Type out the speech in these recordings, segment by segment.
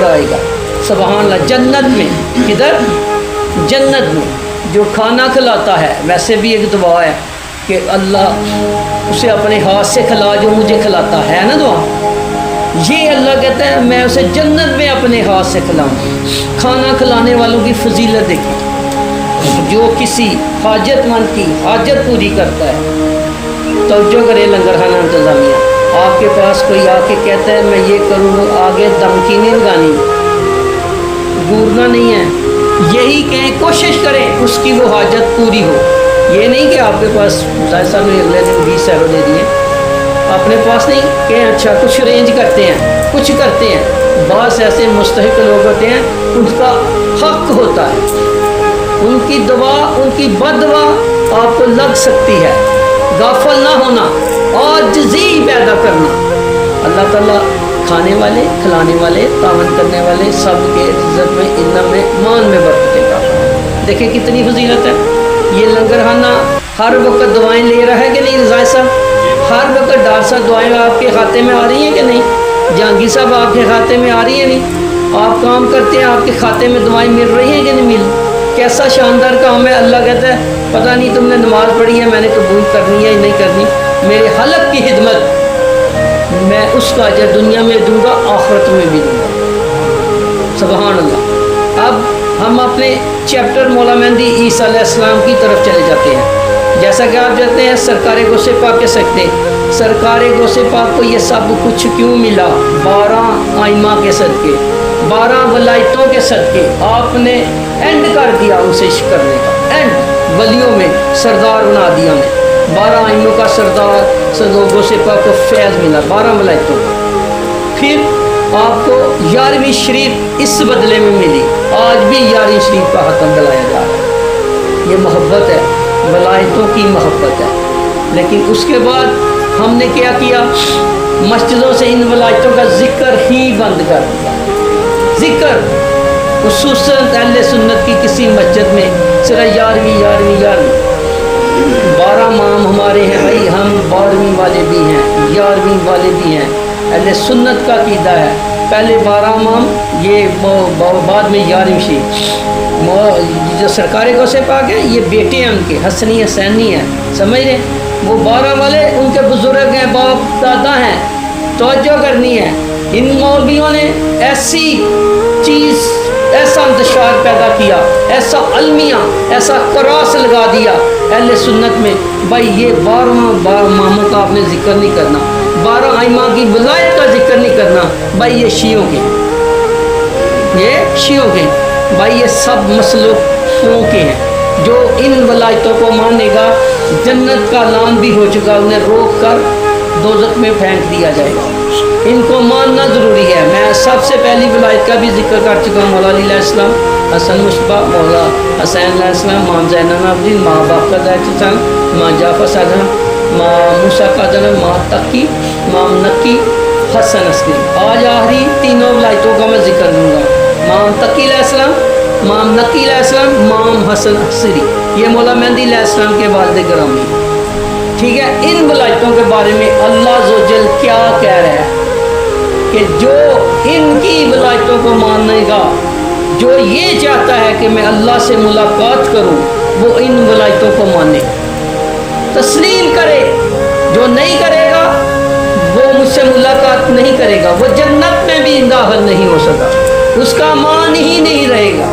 آئے گا سبحان اللہ جنت میں. کدھر؟ جنت میں. جو کھانا کھلاتا ہے ویسے بھی ایک دعا ہے کہ اللہ اسے اپنے ہاتھ سے کھلا جو مجھے کھلاتا ہے نا دعا. یہ اللہ کہتا ہے میں اسے جنت میں اپنے ہاتھ سے کھلاؤں. کھانا کھلانے والوں کی فضیلت دیکھیں. جو کسی حاجت مند کی حاجت پوری کرتا ہے توجہ کرے لنگر خانہ انتظامیہ. آپ کے پاس کوئی آ کے کہتا ہے میں یہ کروں آگے دھمکی نہیں لگانی گورنا نہیں ہے. یہی کہیں کوشش کریں اس کی وہ حاجت پوری ہو. یہ نہیں کہ آپ کے پاس ظاہر صاحب نے اگلے دن 20 یورو دے دیے اپنے پاس نہیں کہ اچھا کچھ ارینج کرتے ہیں کچھ کرتے ہیں. بعض ایسے مستحق لوگ ہوتے ہیں ان کا حق ہوتا ہے. ان کی دعا ان کی بد دعا آپ کو لگ سکتی ہے. غافل نہ ہونا عاجزی پیدا کرنا. اللہ تعالیٰ کھانے والے کھلانے والے تعاون کرنے والے سب کے عزت میں علم میں مان میں برکتیں کا. دیکھیں کتنی فضیلت ہے. یہ لنگر خانہ ہر وقت دعائیں لے رہا ہے کہ نہیں رضاء صاحب؟ ہر وقت ڈاکٹر صاحب دعائیں آپ کے کھاتے میں آ رہی ہیں کہ نہیں؟ جہانگیر صاحب آپ کے کھاتے میں آ رہی ہیں نہیں؟ آپ کام کرتے ہیں آپ کے کھاتے میں دعائیں مل رہی ہیں کہ نہیں مل؟ کیسا شاندار کام ہے. اللہ کہتا ہے پتہ نہیں تم نے نماز پڑھی ہے میں نے قبول کرنی ہے یا نہیں کرنی. میرے حلق کی خدمت میں اس کا اجر دنیا میں دوں گا آخرت میں بھی دوں گا. سبحان اللہ. اب ہم اپنے چیپٹر مولا مہدی عیسیٰ علیہ السلام کی طرف چلے جاتے ہیں. جیسا کہ آپ جاتے ہیں سرکار غوث پاک کے سکتے. سرکار غوث پاک کو یہ سب کچھ کیوں ملا؟ 12 آئمہ کے صدقے 12 ولایتوں کے صدقے. آپ نے اینڈ کر دیا ان سے عشق کرنے کا. اینڈ ولیوں میں سردار بنا دیا نے. 12 آئموں کا سردار غوث پاک کو فیض ملا 12 ولایتوں کا. پھر آپ کو 11ویں شریف اس بدلے میں ملی. آج بھی 11ویں شریف کا حکم دلایا جا رہا ہے. یہ محبت ہے ولایتوں کی محبت ہے. لیکن اس کے بعد ہم نے کیا کیا؟ مسجدوں سے ان ولایتوں کا ذکر ہی بند کر دیا. ذکر خصوصاً اہل سنت کی کسی مسجد میں صرف 11ویں 12 مام ہمارے ہیں بھائی. ہم 12ویں والے بھی ہیں 11ویں والے بھی ہیں. اہل سنت کا عقیدہ ہے پہلے 12 مام یہ بعد میں 11ویں شریف. جو سرکار غوث پاک ہے یہ بیٹے ہیں ان کے حسنی حسینی ہیں سمجھ رہے. وہ 12 والے ان کے بزرگ ہیں باپ دادا ہیں. توجہ کرنی ہے. ان مولویوں نے ایسی چیز ایسا انتشار پیدا کیا ایسا المیہ ایسا کراس لگا دیا اہل سنت میں. بھائی یہ 12 ماموں کا آپ نے ذکر نہیں کرنا. 12 آئمہ کی ولایت کا ذکر نہیں کرنا. بھائی یہ شیعوں کے بھائی یہ سب مسلکوں کے ہیں. جو ان ولایتوں کو مانے گا جنت کا اعلان بھی ہو چکا. انہیں روک کر دوزخ میں پھینک دیا جائے گا. ان کو ماننا ضروری ہے. میں سب سے پہلی ولایت کا بھی ذکر کر چکا ہوں. مولا علی علیہ السلام حسن مصطفیٰ مولا حسین علیہ السلام مام زین العابدین ماں باپ کا دائر ماں جعفر صاحب ماں موسیٰ کا جنم ماں تقی مام نقی حسن عسکری. آج آخری تینوں ولایتوں کا میں ذکر دوں گا. مام تقی علیہ السلام مام نقی علیہ السلام مام حسن عسکری. یہ مولا مہدی علیہ السلام کے والد گرامی. ٹھیک ہے. ان ولایتوں کے بارے میں اللہ عز و جل کیا کہہ رہا ہے کہ جو ان کی ولایتوں کو مانے گا جو یہ چاہتا ہے کہ میں اللہ سے ملاقات کروں وہ ان ولایتوں کو مانے تسلیم کرے. جو نہیں کرے گا وہ مجھ سے ملاقات نہیں کرے گا. وہ جنت میں بھی داخل نہیں ہو سکا. اس کا مان ہی نہیں رہے گا.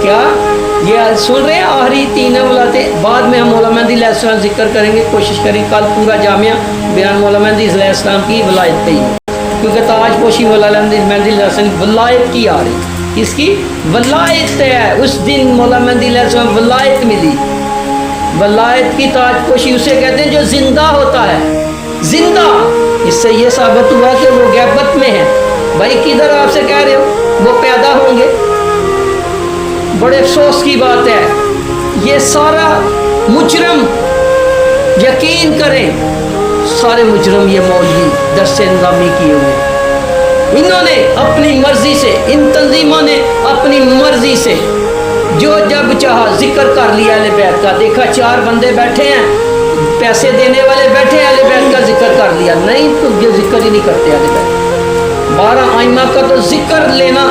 کیا یہ سن رہے ہیں آخری 3 ولایتیں؟ بعد میں ہم مولا مہدی علیہ السلام ذکر کریں گے. کوشش کریں کل پورا جامعہ بیان مولا مہدی علیہ السلام کی ولایت پہ ہی کیونکہ تاج پوشی مولا مہدی علیہ السلام ولایت کی آ رہی. اس کی ولایت ہے. اس دن مولا مہدی علیہ السلام ولایت ملی. ولایت کی تاج پوشی اسے کہتے ہیں جو زندہ ہوتا ہے. زندہ اس سے یہ ثابت ہوا کہ وہ غیبت میں ہے. بھائی کدھر آپ سے کہہ رہے ہو وہ پیدا ہوں گے. بڑے افسوس کی بات ہے. یہ سارا مجرم یقین کریں سارے مجرم یہ مولوی درس نظامی کیے ہوئے. انہوں نے اپنی مرضی سے ان تنظیموں نے اپنی مرضی سے جو جب چاہا ذکر کر لیا اہل بیت کا. دیکھا 4 بندے بیٹھے ہیں پیسے دینے والے بیٹھے ہیں اہل بیت کا ذکر کر لیا. نہیں تو یہ ذکر ہی نہیں کرتے اہل بیت. 12 آئمہ کا تو ذکر لینا